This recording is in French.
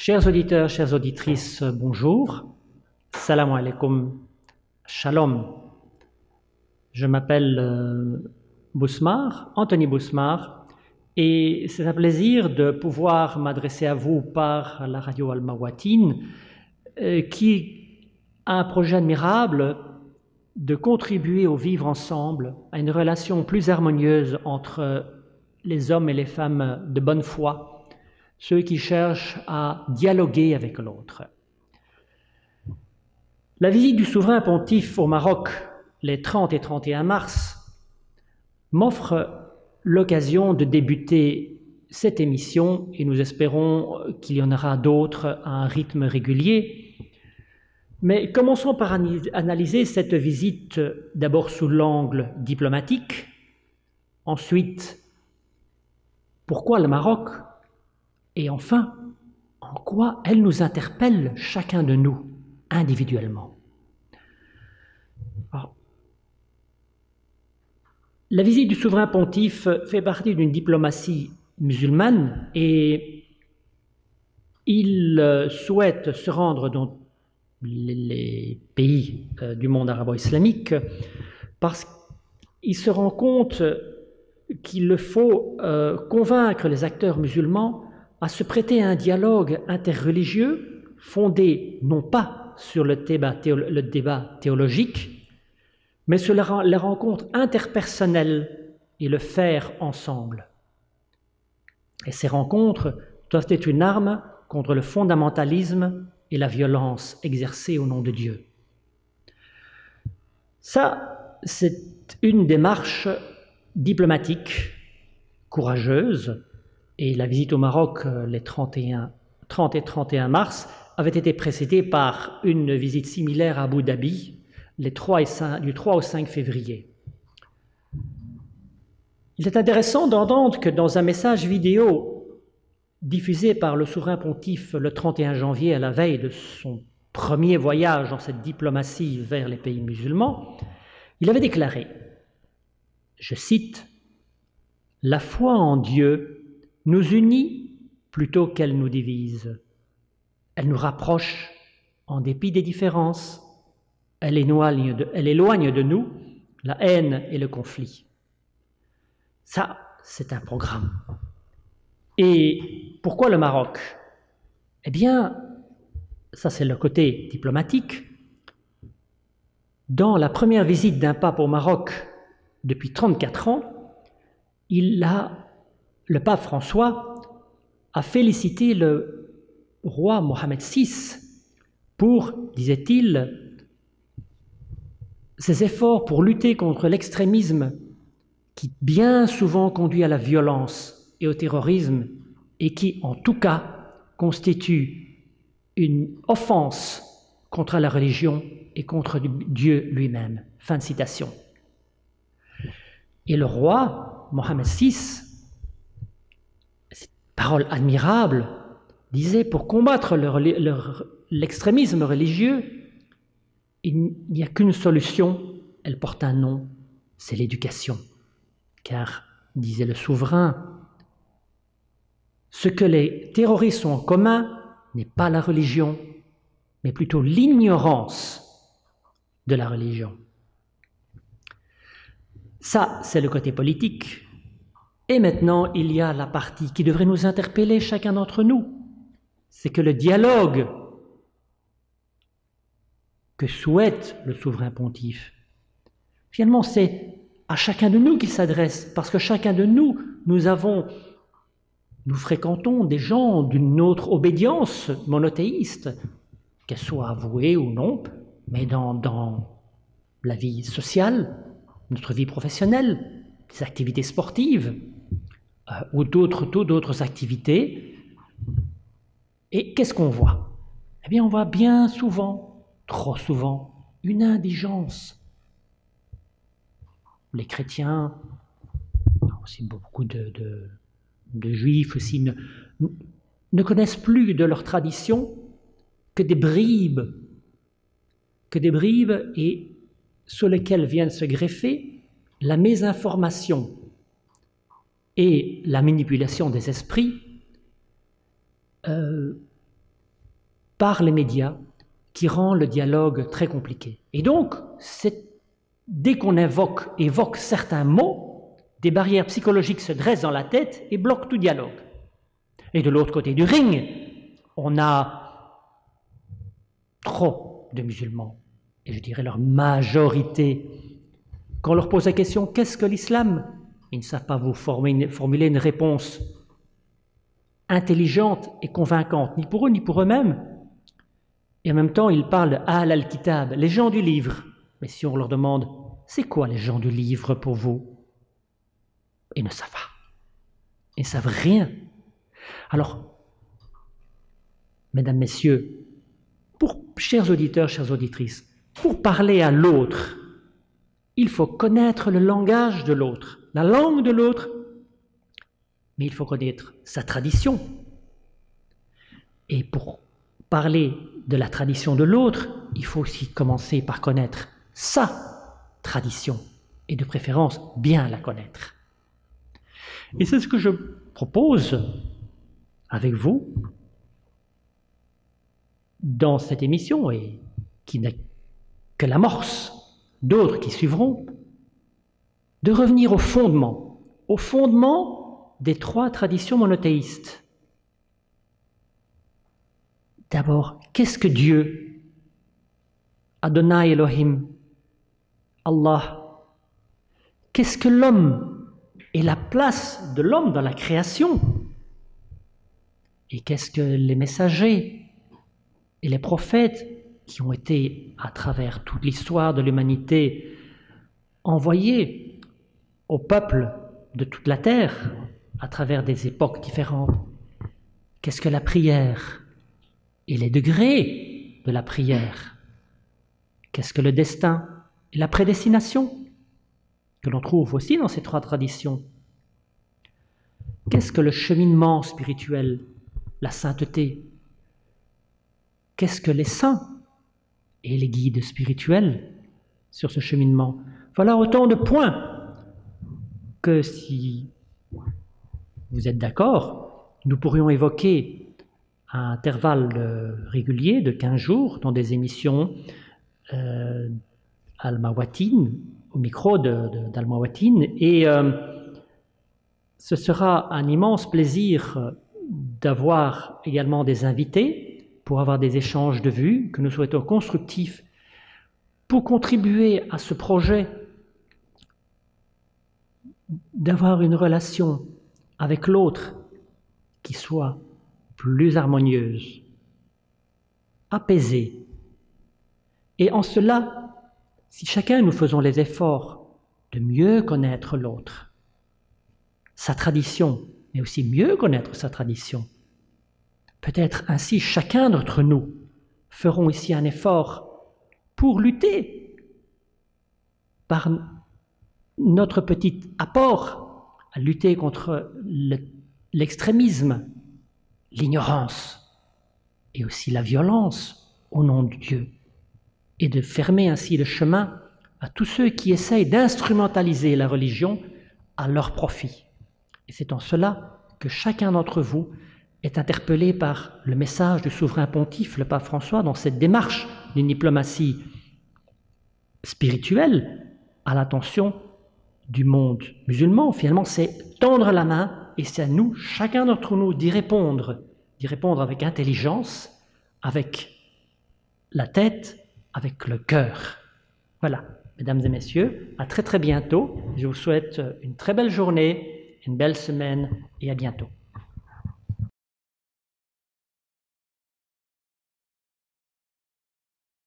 Chers auditeurs, chères auditrices, bonjour. Salam alaikum. Shalom. Je m'appelle Bousmar, Anthony Bousmar, et c'est un plaisir de pouvoir m'adresser à vous par la radio Al-Mawatine, qui a un projet admirable de contribuer au vivre ensemble, à une relation plus harmonieuse entre les hommes et les femmes de bonne foi, ceux qui cherchent à dialoguer avec l'autre. La visite du souverain pontife au Maroc les 30 et 31 mars m'offre l'occasion de débuter cette émission et nous espérons qu'il y en aura d'autres à un rythme régulier. Mais commençons par analyser cette visite d'abord sous l'angle diplomatique, ensuite pourquoi le Maroc et enfin en quoi elle nous interpelle chacun de nous individuellement. Alors, la visite du souverain pontife fait partie d'une diplomatie musulmane et il souhaite se rendre dans les pays du monde arabo-islamique parce qu'il se rend compte qu'il faut convaincre les acteurs musulmans à se prêter à un dialogue interreligieux fondé non pas sur le débat théologique, mais sur la rencontre interpersonnelle et le faire ensemble. Et ces rencontres doivent être une arme contre le fondamentalisme et la violence exercée au nom de Dieu. Ça, c'est une démarche diplomatique, courageuse, et la visite au Maroc les 30 et 31 mars avait été précédée par une visite similaire à Abu Dhabi du 3 au 5 février. Il est intéressant d'entendre que dans un message vidéo diffusé par le souverain pontife le 31 janvier à la veille de son premier voyage dans cette diplomatie vers les pays musulmans, il avait déclaré, je cite, « La foi en Dieu nous unit plutôt qu'elle nous divise. Elle nous rapproche en dépit des différences. Elle éloigne de nous la haine et le conflit. » Ça, c'est un programme. Et pourquoi le Maroc? Eh bien, ça c'est le côté diplomatique. Dans la première visite d'un pape au Maroc depuis 34 ans, le pape François a félicité le roi Mohamed VI pour, disait-il, ses efforts pour lutter contre l'extrémisme qui bien souvent conduit à la violence et au terrorisme et qui, en tout cas, constitue une offense contre la religion et contre Dieu lui-même. Fin de citation. Et le roi Mohamed VI, parole admirable, disait pour combattre l'extrémisme religieux, il n'y a qu'une solution, elle porte un nom, c'est l'éducation. Car, disait le souverain, ce que les terroristes ont en commun n'est pas la religion, mais plutôt l'ignorance de la religion. Ça, c'est le côté politique. Et maintenant, il y a la partie qui devrait nous interpeller chacun d'entre nous. C'est que le dialogue que souhaite le souverain pontife, finalement, c'est à chacun de nous qu'il s'adresse, parce que chacun de nous, nous fréquentons des gens d'une autre obédience monothéiste, qu'elle soit avouée ou non, mais dans la vie sociale, notre vie professionnelle, des activités sportives, ou d'autres activités. Et qu'est-ce qu'on voit? Eh bien, on voit bien souvent, trop souvent, une indigence. Les chrétiens, aussi beaucoup de juifs aussi, ne connaissent plus de leur tradition que des bribes et sur lesquelles viennent se greffer la mésinformation et la manipulation des esprits par les médias qui rend le dialogue très compliqué. Et donc, dès qu'on évoque certains mots, des barrières psychologiques se dressent dans la tête et bloquent tout dialogue. Et de l'autre côté du ring, on a trop de musulmans, et je dirais leur majorité. Quand on leur pose la question « Qu'est-ce que l'islam ?» ils ne savent pas vous formuler une réponse intelligente et convaincante, ni pour eux ni pour eux-mêmes. Et en même temps, ils parlent « Ahl al-Kitab », les gens du livre. Mais si on leur demande « C'est quoi les gens du livre pour vous ?» Ils ne savent pas. Ils ne savent rien. Alors, mesdames, messieurs, chers auditeurs, chères auditrices, pour parler à l'autre, il faut connaître le langage de l'autre, la langue de l'autre, mais il faut connaître sa tradition. Et pour parler de la tradition de l'autre, il faut aussi commencer par connaître sa tradition, et de préférence bien la connaître. Et c'est ce que je propose avec vous dans cette émission, et qui n'est que l'amorce d'autres qui suivront, de revenir au fondement des trois traditions monothéistes. D'abord, qu'est-ce que Dieu? Adonai Elohim, Allah. Qu'est-ce que l'homme et la place de l'homme dans la création? Et qu'est-ce que les messagers et les prophètes qui ont été, à travers toute l'histoire de l'humanité, envoyés au peuple de toute la terre, à travers des époques différentes? Qu'est-ce que la prière et les degrés de la prière? Qu'est-ce que le destin et la prédestination, que l'on trouve aussi dans ces trois traditions? Qu'est-ce que le cheminement spirituel, la sainteté? Qu'est-ce que les saints et les guides spirituels sur ce cheminement? Voilà autant de points que, si vous êtes d'accord, nous pourrions évoquer à intervalles réguliers de 15 jours dans des émissions Al-Mawatin, au micro d'Al-Mawatin, et ce sera un immense plaisir d'avoir également des invités pour avoir des échanges de vues que nous souhaitons constructifs pour contribuer à ce projet d'avoir une relation avec l'autre qui soit plus harmonieuse, apaisée. Et en cela, si chacun nous faisons les efforts de mieux connaître l'autre, sa tradition, mais aussi mieux connaître sa tradition, peut-être ainsi chacun d'entre nous ferons ici un effort pour lutter par notre petit apport à lutter contre l'extrémisme, l'ignorance et aussi la violence au nom de Dieu, et de fermer ainsi le chemin à tous ceux qui essayent d'instrumentaliser la religion à leur profit. Et c'est en cela que chacun d'entre vous est interpellé par le message du souverain pontife, le pape François, dans cette démarche d'une diplomatie spirituelle à l'attention du monde musulman. Finalement, c'est tendre la main et c'est à nous, chacun d'entre nous, d'y répondre avec intelligence, avec la tête, avec le cœur. Voilà, mesdames et messieurs, à très très bientôt. Je vous souhaite une très belle journée, une belle semaine et à bientôt.